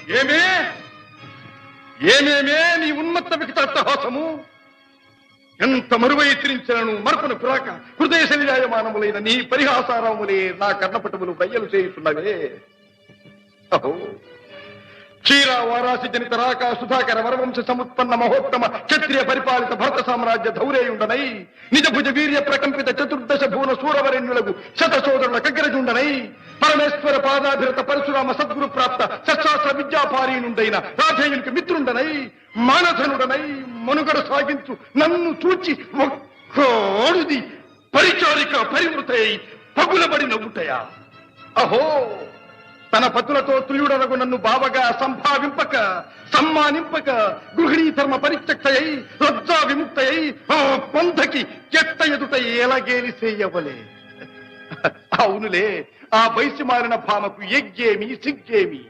ఏమే ఏమేమే నీ ఉన్మత్త వికటాట్టహాసము ఎంత మరువై తిరించను మరపున పురాక హృదయ శరీరాయమానములైన నీ పరిహాసారములే నా కర్ణపటములు బయ్యలు చేయుతున్నవే అహో క్షీర వారాసి జనిత రాక సుధాకర వరవంశ సముత్పన్న మహోత్తమ క్షత్రియ పరిపాలిత భరత సామ్రాజ్య ధౌరేయుండనై నిజ భుజ వీర్య ప్రకంపిత చతుర్దశ భువన సూరవరెణ్యులకు శతసోదరుల కగ్గరజుండనై పరమేశ్వర పాదాభిరత పరశురామ సద్గురు ప్రాప్త సత్శాస్త్ర విద్యాపారీనుండైన రాధేయునికి మిత్రుండనై మానధనుడనై మనుగడ సాగించు నన్ను చూచి ఒక్కోడుది పరిచారిక పరివృతై పగులబడి నవ్వుటయా అహో తన పతులతో తుల్యుడనగు నన్ను బావగా సంభావింపక సమ్మానింపక గృహిణీ ధర్మ పరిత్యక్తయై లజ్జా విముక్తయై ఆ పొందకి చెట్ట ఎదుట ఎలాగేలి చేయవలే అవునులే ఆ వయసు మారిన భామకు ఎగ్గేమి సిగ్గేమి